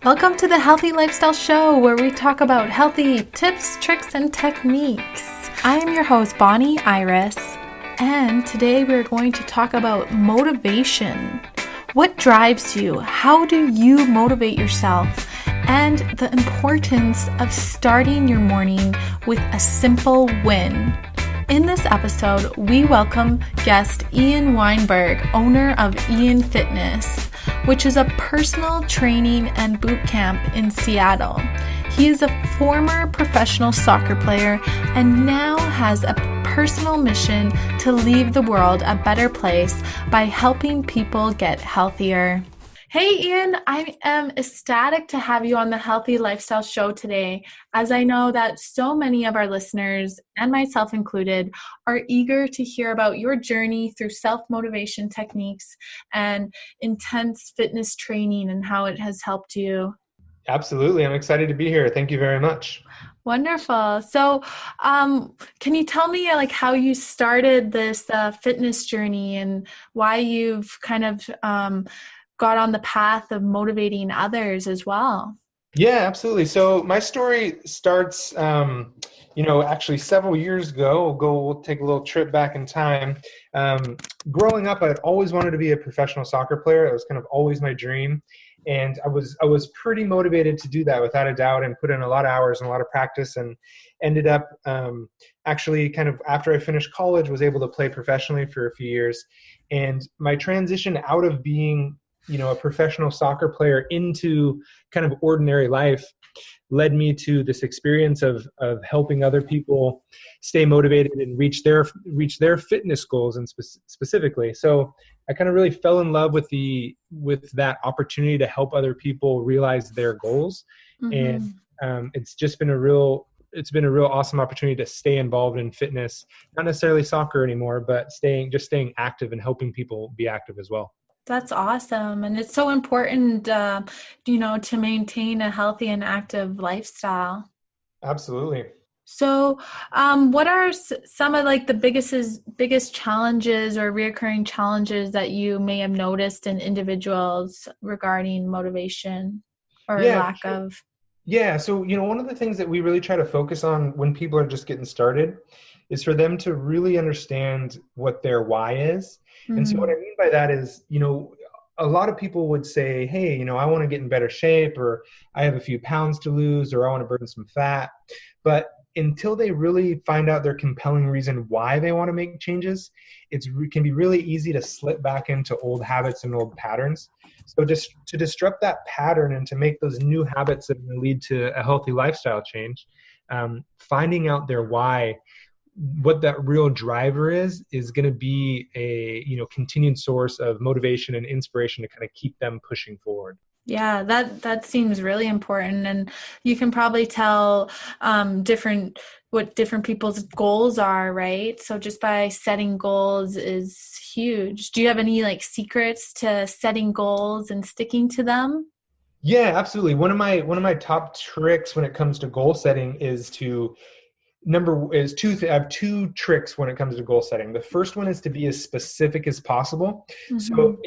Welcome to the Healthy Lifestyle Show, where we talk about healthy tips, tricks, and techniques. I am your host, Bonnie Iris, and today we're going to talk about motivation. What drives you? How do you motivate yourself? And the importance of starting your morning with a simple win. In this episode, we welcome guest Ian Weinberg, owner of Ian Fitness, which is a personal training and boot camp in Seattle. He is a former professional soccer player and now has a personal mission to leave the world a better place by helping people get healthier. Hey Ian, I am ecstatic to have you on the Healthy Lifestyle Show today, as I know that so many of our listeners, and myself included, are eager to hear about your journey through self-motivation techniques and intense fitness training and how it has helped you. Absolutely. I'm excited to be here. Thank you very much. Wonderful. So can you tell me how you started this fitness journey and why you've kind of got on the path of motivating others as well? Yeah, absolutely. So my story starts, actually several years ago. We'll take a little trip back in time. Growing up, I'd always wanted to be a professional soccer player. It was kind of always my dream. And I was pretty motivated to do that without a doubt, and put in a lot of hours and a lot of practice, and ended up actually kind of after I finished college, was able to play professionally for a few years. And my transition out of being a professional soccer player into kind of ordinary life led me to this experience of helping other people stay motivated and reach their fitness goals, and specifically. So I kind of really fell in love with that opportunity to help other people realize their goals. Mm-hmm. And it's been a real awesome opportunity to stay involved in fitness, not necessarily soccer anymore, but staying active and helping people be active as well. That's awesome. And it's so important, to maintain a healthy and active lifestyle. Absolutely. So what are some of the biggest challenges or reoccurring challenges that you may have noticed in individuals regarding motivation or lack of? Yeah. So, one of the things that we really try to focus on when people are just getting started is for them to really understand what their why is. Mm-hmm. And so what I mean by that is, a lot of people would say, hey, I want to get in better shape, or I have a few pounds to lose, or I want to burn some fat. But until they really find out their compelling reason why they want to make changes, it can be really easy to slip back into old habits and old patterns. So just to disrupt that pattern and to make those new habits that lead to a healthy lifestyle change, finding out their why, what that real driver is going to be a continued source of motivation and inspiration to kind of keep them pushing forward. Yeah, that seems really important, and you can probably tell what different people's goals are, right? So just by setting goals is huge. Do you have any secrets to setting goals and sticking to them? Yeah, absolutely. One of my top tricks when it comes to goal setting is I have two tricks when it comes to goal setting. The first one is to be as specific as possible. Mm-hmm. So,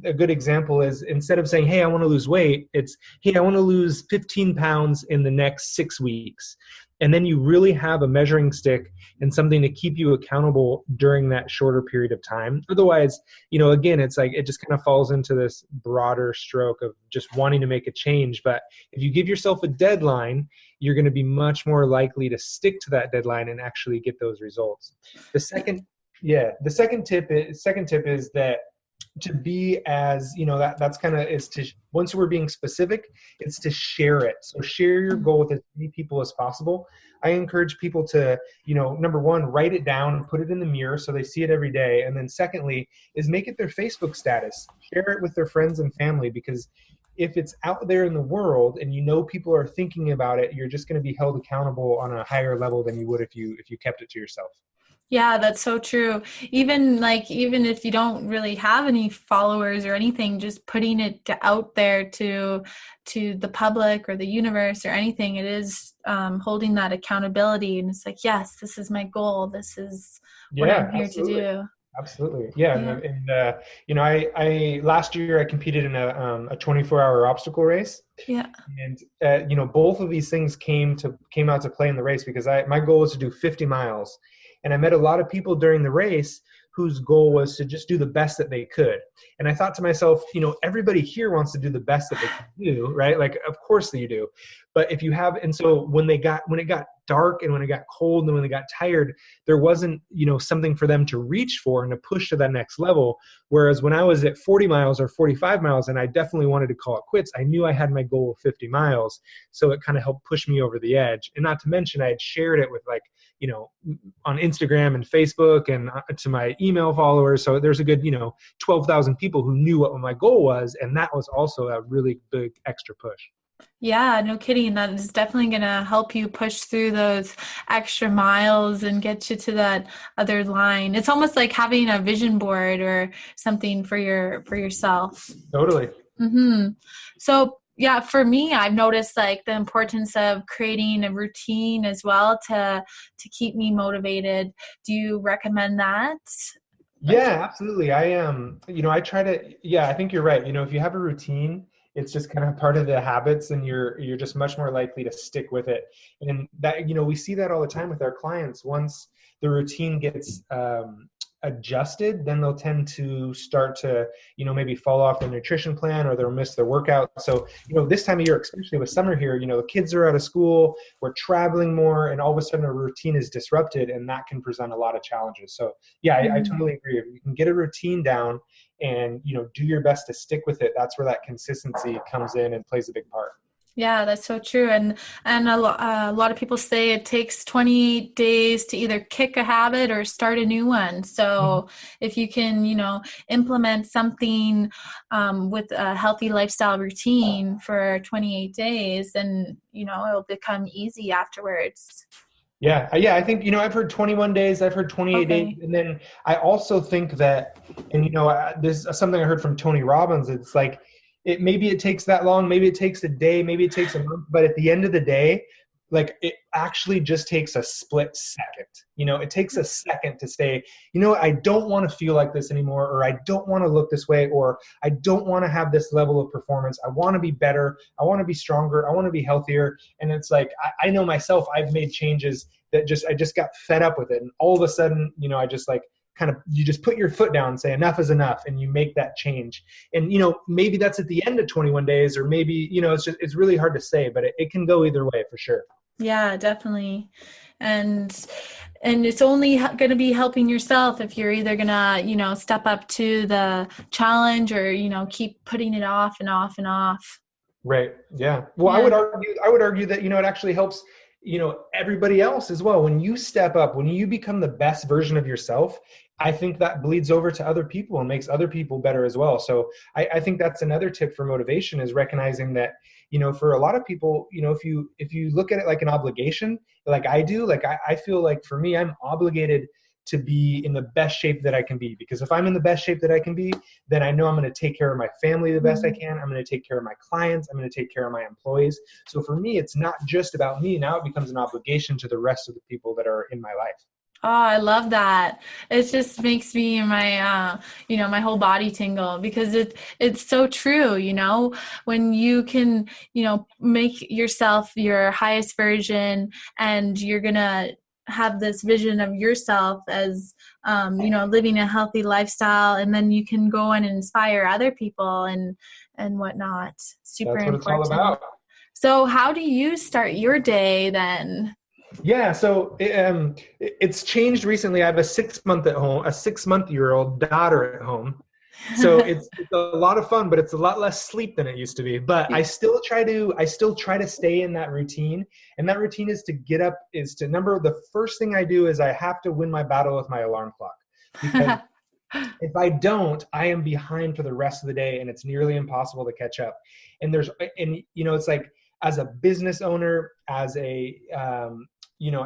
a good example is, instead of saying, hey, I want to lose weight, it's, hey, I want to lose 15 pounds in the next 6 weeks. And then you really have a measuring stick and something to keep you accountable during that shorter period of time. Otherwise, again, it's like, it just kind of falls into this broader stroke of just wanting to make a change. But if you give yourself a deadline, you're going to be much more likely to stick to that deadline and actually get those results. The second tip is that to be as, that's kind of, is to, once we're being specific, it's to share it. So share your goal with as many people as possible. I encourage people to, number one, write it down and put it in the mirror so they see it every day. And then secondly is make it their Facebook status, share it with their friends and family, because if it's out there in the world and people are thinking about it, you're just going to be held accountable on a higher level than you would if you kept it to yourself. Yeah, that's so true. Even if you don't really have any followers or anything, just putting it out there to the public or the universe or anything, it is holding that accountability. And it's like, yes, this is my goal. This is what I'm here to do. Absolutely. Yeah. Yeah. I last year I competed in a 24-hour obstacle race. Yeah. And both of these things came out to play in the race because my goal was to do 50 miles, and I met a lot of people during the race whose goal was to just do the best that they could. And I thought to myself, everybody here wants to do the best that they can do, right? Like, of course you do. But if you have, and so when it got dark and when it got cold and when they got tired, there wasn't, something for them to reach for and to push to that next level. Whereas when I was at 40 miles or 45 miles and I definitely wanted to call it quits, I knew I had my goal of 50 miles. So it kind of helped push me over the edge. And not to mention, I had shared it with on Instagram and Facebook and to my email followers. So there's a good, 12,000 people who knew what my goal was. And that was also a really big extra push. Yeah, no kidding. That is definitely going to help you push through those extra miles and get you to that other line. It's almost like having a vision board or something for yourself. Totally. Mm-hmm. So yeah, for me, I've noticed like the importance of creating a routine as well to keep me motivated. Do you recommend that? Yeah, absolutely. I try to, yeah, I think you're right. If you have a routine, it's just kind of part of the habits and you're just much more likely to stick with it. And that, we see that all the time with our clients. Once the routine gets adjusted, then they'll tend to start to, maybe fall off their nutrition plan or they'll miss their workout. So, this time of year, especially with summer here, the kids are out of school, we're traveling more, and all of a sudden our routine is disrupted, and that can present a lot of challenges. So yeah, I totally agree. If you can get a routine down and, do your best to stick with it, that's where that consistency comes in and plays a big part. Yeah, that's so true. And a lot of people say it takes 20 days to either kick a habit or start a new one. So if you can, implement something with a healthy lifestyle routine for 28 days, then, it'll become easy afterwards. Yeah. I think, I've heard 21 days, I've heard 28 days. And then I also think that, and, this is something I heard from Tony Robbins. It's like, maybe it takes that long, maybe it takes a day, maybe it takes a month, but at the end of the day, like it actually just takes a split second. It takes a second to say, I don't want to feel like this anymore, or I don't want to look this way, or I don't want to have this level of performance. I want to be better. I want to be stronger. I want to be healthier. And it's like, I know myself, I've made changes that I just got fed up with it. And all of a sudden, I just like, you just put your foot down and say enough is enough, and you make that change. And maybe that's at the end of 21 days, or maybe it's really hard to say, but it can go either way for sure. Yeah, definitely. And it's only going to be helping yourself if you're either going to step up to the challenge or keep putting it off and off and off. Right. Yeah. Well, yeah. I would argue that it actually helps everybody else as well. When you step up, when you become the best version of yourself, I think that bleeds over to other people and makes other people better as well. So I think that's another tip for motivation, is recognizing that, for a lot of people, if you look at it like an obligation, like I do, like I feel like for me, I'm obligated to be in the best shape that I can be, because if I'm in the best shape that I can be, then I know I'm going to take care of my family the best I can. I'm going to take care of my clients. I'm going to take care of my employees. So for me, it's not just about me. Now it becomes an obligation to the rest of the people that are in my life. Oh, I love that. It just makes me my, my whole body tingle, because it's so true. When you can, make yourself your highest version, and you're going to have this vision of yourself as, living a healthy lifestyle, and then you can go and inspire other people and whatnot. Super important. That's what it's all about. So how do you start your day then? Yeah, so it's changed recently. I have a 6-month-year-old daughter at home. So it's a lot of fun, but it's a lot less sleep than it used to be. But I still try to stay in that routine. And that routine is to get up, the first thing I do is I have to win my battle with my alarm clock. Because if I don't, I am behind for the rest of the day, and it's nearly impossible to catch up. And it's like, as a business owner, as a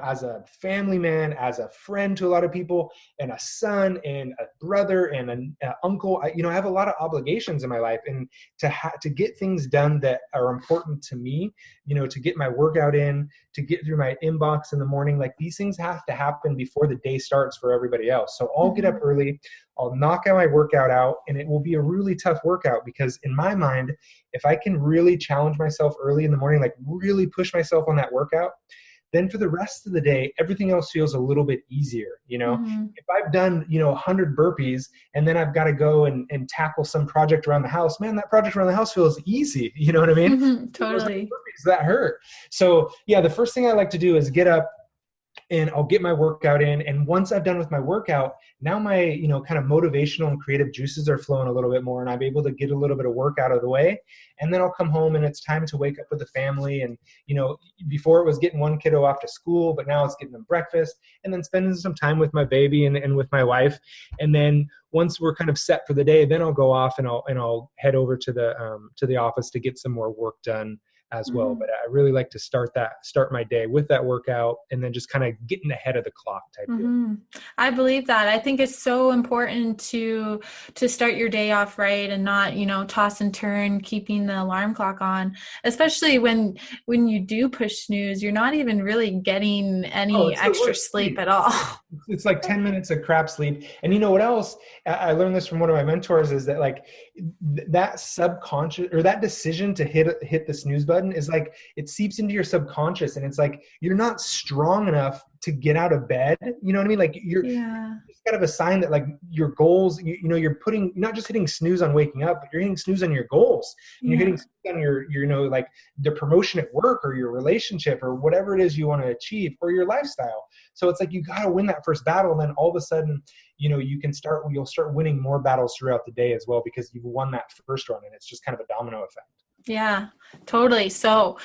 as a family man, as a friend to a lot of people, and a son and a brother and an uncle. I have a lot of obligations in my life, and to get things done that are important to me, to get my workout in, to get through my inbox in the morning, like these things have to happen before the day starts for everybody else. So I'll get up early, I'll knock out my workout out, and it will be a really tough workout because in my mind, if I can really challenge myself early in the morning, like really push myself on that workout, then for the rest of the day, everything else feels a little bit easier. If I've done, 100 burpees and then I've got to go and tackle some project around the house, man, that project around the house feels easy. You know what I mean? Totally. Burpees that hurt. So yeah, the first thing I like to do is get up and I'll get my workout in. And once I've done with my workout, now my, kind of motivational and creative juices are flowing a little bit more, and I'm able to get a little bit of work out of the way. And then I'll come home and it's time to wake up with the family. And, before it was getting one kiddo off to school, but now it's getting them breakfast and then spending some time with my baby and with my wife. And then once we're kind of set for the day, then I'll go off and I'll head over to the office to get some more work done as well. But I really like to start my day with that workout and then just kind of getting ahead of the clock type deal. I believe that. I think it's so important to start your day off right and not, toss and turn, keeping the alarm clock on, especially when you do push snooze, you're not even really getting any extra sleep at all. It's like 10 minutes of crap sleep. And you know what else? I learned this from one of my mentors is that like that subconscious or that decision to hit the snooze button is like, it seeps into your subconscious and it's like, you're not strong enough to get out of bed. You know what I mean? Like it's kind of a sign that like your goals, you're not just hitting snooze on waking up, but you're hitting snooze on your goals. And you're hitting snooze on your, like the promotion at work or your relationship or whatever it is you want to achieve or your lifestyle. So it's like, you got to win that first battle. And then all of a sudden, you'll start winning more battles throughout the day as well, because you've won that first run, and it's just kind of a domino effect. Yeah, totally. So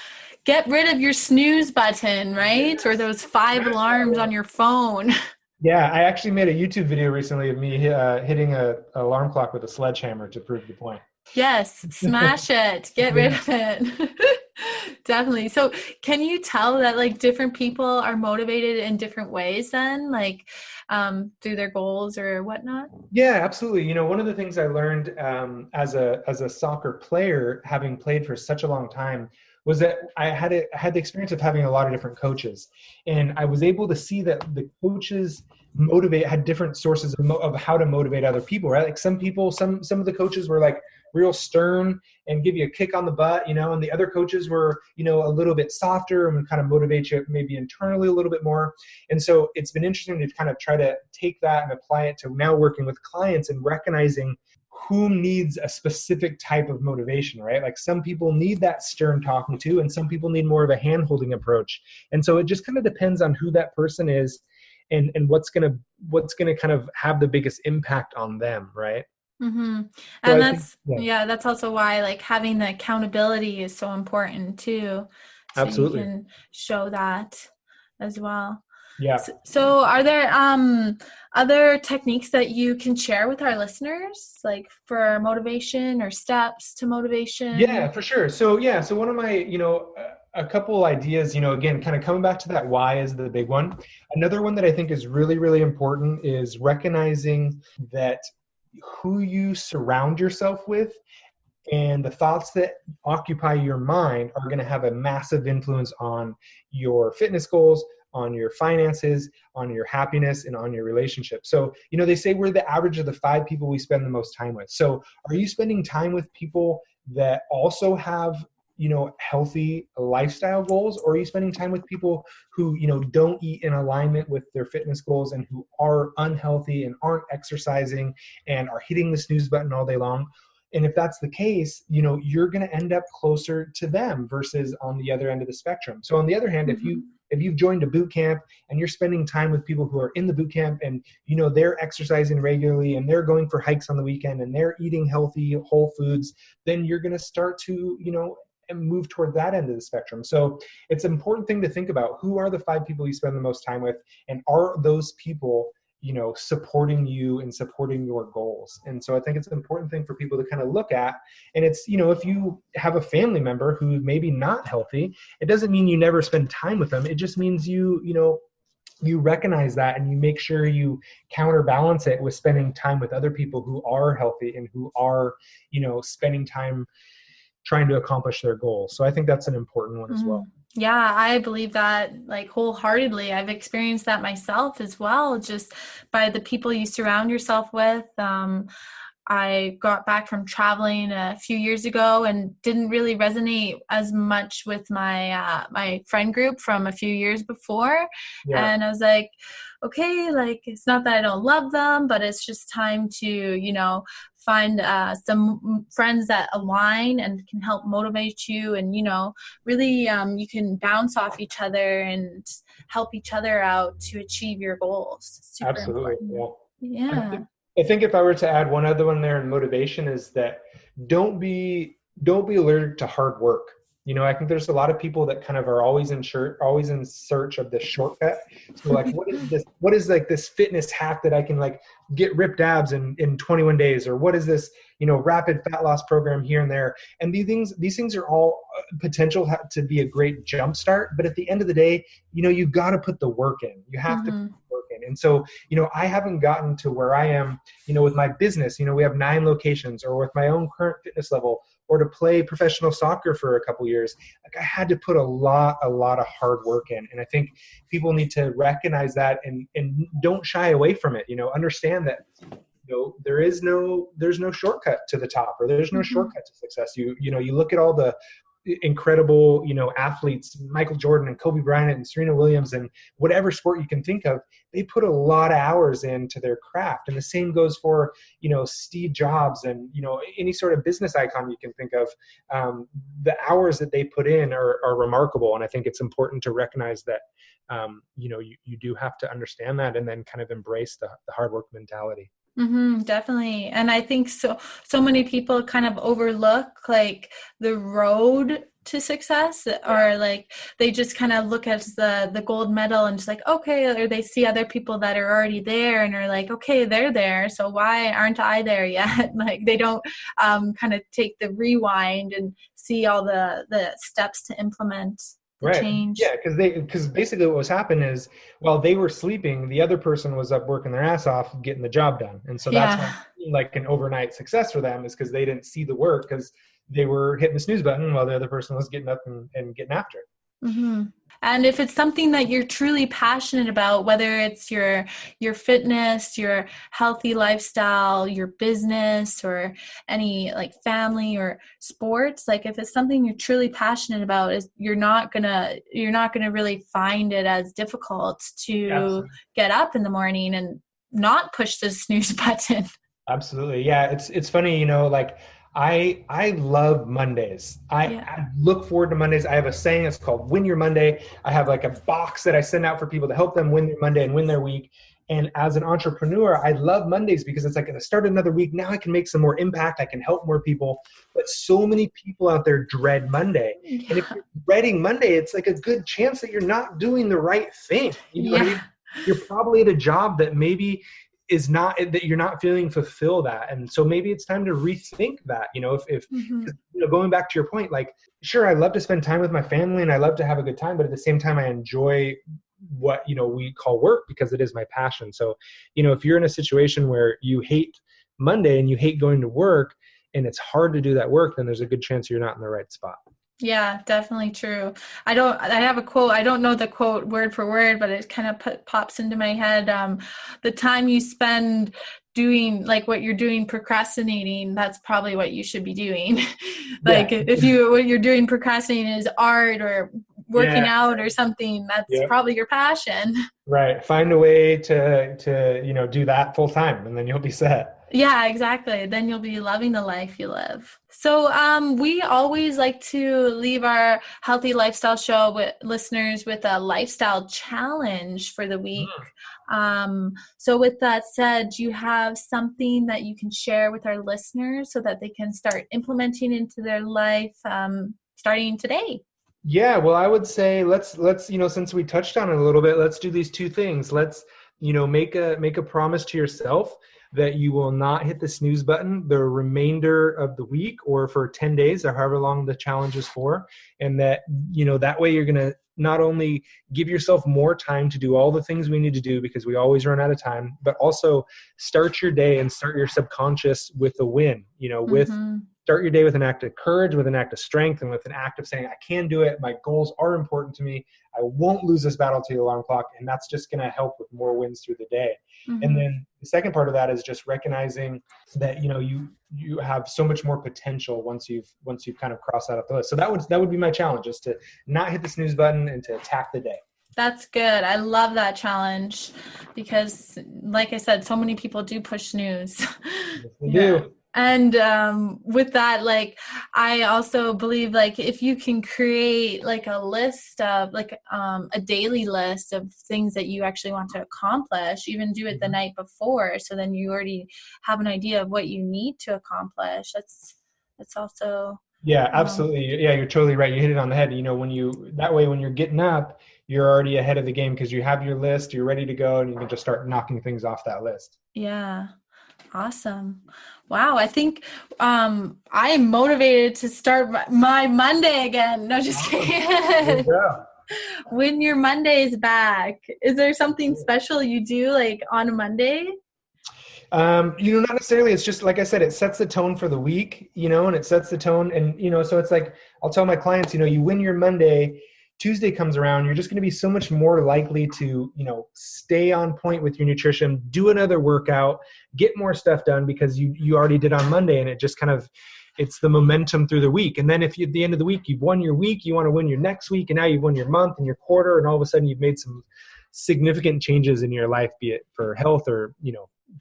get rid of your snooze button, right? Yes. Or those 5 alarms on your phone. Yeah, I actually made a YouTube video recently of me hitting an alarm clock with a sledgehammer to prove the point. Yes, smash it. Get rid of it. Definitely. So can you tell that like different people are motivated in different ways then, like through their goals or whatnot? Yeah, absolutely. One of the things I learned as a soccer player, having played for such a long time, was that I had the experience of having a lot of different coaches, and I was able to see that the coaches had different sources of how to motivate other people, right? Like some people, some of the coaches were like real stern and give you a kick on the butt, and the other coaches were, a little bit softer and would kind of motivate you maybe internally a little bit more. And so it's been interesting to kind of try to take that and apply it to now working with clients and recognizing who needs a specific type of motivation, right? Like some people need that stern talking to, and some people need more of a hand-holding approach. And so it just kind of depends on who that person is and what's gonna kind of have the biggest impact on them, right? And so that's also why like having the accountability is so important too. So absolutely. You can show that as well. Yeah. So are there other techniques that you can share with our listeners, like for motivation or steps to motivation? Yeah, for sure. So one of my, a couple ideas, again, kind of coming back to that why is the big one. Another one that I think is really, really important is recognizing that who you surround yourself with and the thoughts that occupy your mind are going to have a massive influence on your fitness goals, on your finances, on your happiness, and on your relationship. So, they say we're the average of the 5 people we spend the most time with. So are you spending time with people that also have, healthy lifestyle goals, or are you spending time with people who, don't eat in alignment with their fitness goals and who are unhealthy and aren't exercising and are hitting the snooze button all day long? And if that's the case, you're going to end up closer to them versus on the other end of the spectrum. So on the other hand, if you've joined a boot camp and you're spending time with people who are in the boot camp and, they're exercising regularly and they're going for hikes on the weekend and they're eating healthy whole foods, then you're going to start to, and move toward that end of the spectrum. So it's an important thing to think about. Who are the 5 people you spend the most time with? And are those people, supporting you and supporting your goals. And so I think it's an important thing for people to kind of look at. And it's, if you have a family member who maybe not healthy, it doesn't mean you never spend time with them. It just means you recognize that, and you make sure you counterbalance it with spending time with other people who are healthy and who are, spending time trying to accomplish their goals. So I think that's an important one as well. Yeah, I believe that like wholeheartedly. I've experienced that myself as well, just by the people you surround yourself with. I got back from traveling a few years ago and didn't really resonate as much with my my friend group from a few years before. Yeah. And I was like, okay, like it's not that I don't love them, but it's just time to, find some friends that align and can help motivate you, and really you can bounce off each other and help each other out to achieve your goals. Super Absolutely. important. Yeah. Yeah. I think if I were to add one other one there in motivation, is that don't be allergic to hard work. I think there's a lot of people that kind of are always in search of this shortcut. So like, what is this? What is like this fitness hack that I can like get ripped abs in 21 days? Or what is this, rapid fat loss program here and there? And these things are all potential to be a great jump start. But at the end of the day, you got to put the work in. You have to put the work in. And so, I haven't gotten to where I am, with my business. We have 9 locations, or with my own current fitness level, or to play professional soccer for a couple years. Like I had to put a lot of hard work in. And I think people need to recognize that and don't shy away from it. Understand that, there's no shortcut to the top, or there's no shortcut to success. You look at all the incredible, athletes, Michael Jordan and Kobe Bryant and Serena Williams, and whatever sport you can think of, they put a lot of hours into their craft. And the same goes for, Steve Jobs and, any sort of business icon you can think of. The hours that they put in are remarkable. And I think it's important to recognize that, you do have to understand that, and then kind of embrace the hard work mentality. Definitely. And I think so many people kind of overlook like the road to success, or like they just kind of look at the gold medal and just like, okay, or they see other people that are already there and are like, okay, they're there, so why aren't I there yet? Like they don't kind of take the rewind and see all the steps to implement the change. Yeah, because basically what was happening is while they were sleeping, the other person was up working their ass off getting the job done. And so that's why like an overnight success for them, is because they didn't see the work, because they were hitting the snooze button while the other person was getting up and getting after it. And if it's something that you're truly passionate about, whether it's your fitness, your healthy lifestyle, your business, or any like family or sports, like if it's something you're truly passionate about, you're not gonna really find it as difficult to get up in the morning and not push the snooze button. Absolutely. Yeah. It's funny, like I love Mondays. I look forward to Mondays. I have a saying, it's called Win Your Monday. I have like a box that I send out for people to help them win their Monday and win their week. And as an entrepreneur, I love Mondays because it's like, I start another week. Now I can make some more impact. I can help more people. But so many people out there dread Monday. Yeah. And if you're dreading Monday, it's like a good chance that you're not doing the right thing. You know what I mean? You're probably at a job that maybe is not, that you're not feeling fulfilled at. And so maybe it's time to rethink that, if going back to your point, like, sure, I love to spend time with my family and I love to have a good time, but at the same time, I enjoy what, we call work, because it is my passion. So, if you're in a situation where you hate Monday and you hate going to work and it's hard to do that work, then there's a good chance you're not in the right spot. Yeah, definitely true. I have a quote. I don't know the quote word for word, but it kind of pops into my head. The time you spend doing like what you're doing, procrastinating, that's probably what you should be doing. Like if what you're doing procrastinating is art or working out or something, that's probably your passion. Right. Find a way to do that full time, and then you'll be set. Yeah, exactly. Then you'll be loving the life you live. So we always like to leave our Healthy Lifestyle Show with listeners with a lifestyle challenge for the week. So with that said, do you have something that you can share with our listeners so that they can start implementing into their life starting today? Yeah, well, I would say let's since we touched on it a little bit, let's do these two things. Let's make a promise to yourself that you will not hit the snooze button the remainder of the week or for 10 days or however long the challenge is for. And that, that way you're going to not only give yourself more time to do all the things we need to do because we always run out of time, but also start your day and start your subconscious with a win, start your day with an act of courage, with an act of strength, and with an act of saying, I can do it. My goals are important to me. I won't lose this battle to the alarm clock. And that's just going to help with more wins through the day. And then the second part of that is just recognizing that, you have so much more potential once you've kind of crossed that off the list. So that would be my challenge, is to not hit the snooze button and to attack the day. That's good. I love that challenge because, like I said, so many people do push snooze. Yes, they do. And with that, like, I also believe, like, if you can create like a list of like a daily list of things that you actually want to accomplish, even do it the night before. So then you already have an idea of what you need to accomplish. That's also. Yeah, absolutely. Yeah, you're totally right. You hit it on the head. When you're getting up, you're already ahead of the game because you have your list, you're ready to go, and you can just start knocking things off that list. Yeah. Awesome. Wow. I think I am motivated to start my Monday again. No, just kidding. When your Monday is back, is there something special you do like on a Monday? Not necessarily. It's just, like I said, it sets the tone for the week, and it sets the tone. And, so it's like, I'll tell my clients, you win your Monday, Tuesday comes around, you're just going to be so much more likely to, stay on point with your nutrition, do another workout, get more stuff done because you already did on Monday. And it just kind of, it's the momentum through the week. And then if you, at the end of the week, you've won your week, you want to win your next week. And now you've won your month and your quarter. And all of a sudden you've made some significant changes in your life, be it for health or,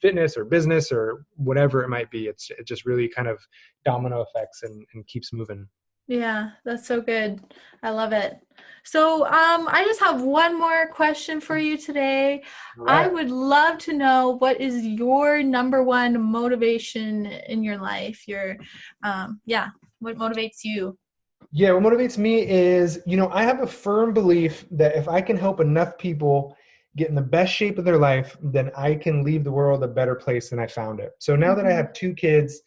fitness or business or whatever it might be. It just really kind of domino effects and keeps moving. Yeah, that's so good. I love it. So I just have one more question for you today. Right. I would love to know, what is your number one motivation in your life? What motivates you? Yeah, what motivates me is, I have a firm belief that if I can help enough people get in the best shape of their life, then I can leave the world a better place than I found it. So now that I have 2 kids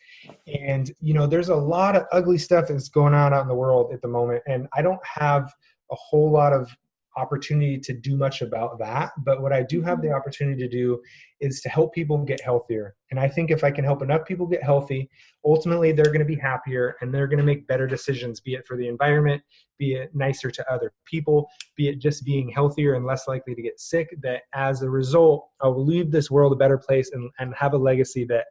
and, there's a lot of ugly stuff that's going on out in the world at the moment. And I don't have a whole lot of opportunity to do much about that. But what I do have the opportunity to do is to help people get healthier. And I think if I can help enough people get healthy, ultimately they're going to be happier and they're going to make better decisions, be it for the environment, be it nicer to other people, be it just being healthier and less likely to get sick, that as a result, I will leave this world a better place and have a legacy that,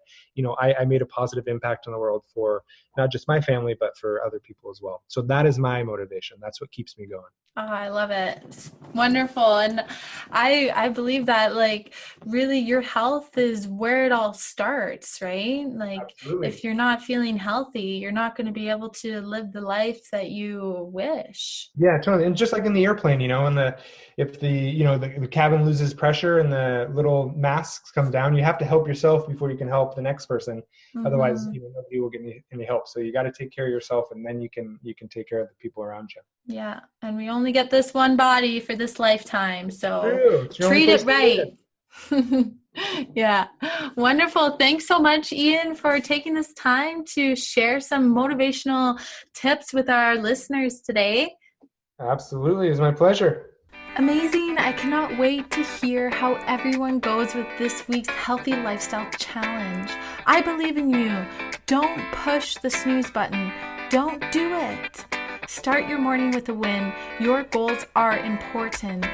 I made a positive impact on the world for not just my family, but for other people as well. So that is my motivation. That's what keeps me going. Oh, I love it. It's wonderful. And I believe that, like, really your health is where it all starts, right? Like, absolutely. If you're not feeling healthy, you're not going to be able to live the life that you wish. Yeah, totally. And just like in the airplane, if the cabin loses pressure and the little masks come down, you have to help yourself before you can help the next person. Otherwise, nobody will get any help. So you got to take care of yourself, and then you can take care of the people around you. Yeah. And we only get this one body for this lifetime. So treat it right. Yeah. Wonderful. Thanks so much, Ian, for taking this time to share some motivational tips with our listeners today. Absolutely. It's my pleasure. Amazing. I cannot wait to hear how everyone goes with this week's Healthy Lifestyle Challenge. I believe in you. Don't push the snooze button. Don't do it. Start your morning with a win. Your goals are important.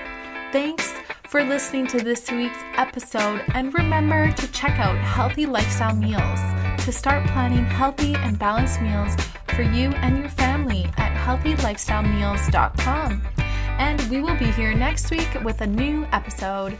Thanks for listening to this week's episode, and remember to check out Healthy Lifestyle Meals to start planning healthy and balanced meals for you and your family at healthylifestylemeals.com. And we will be here next week with a new episode.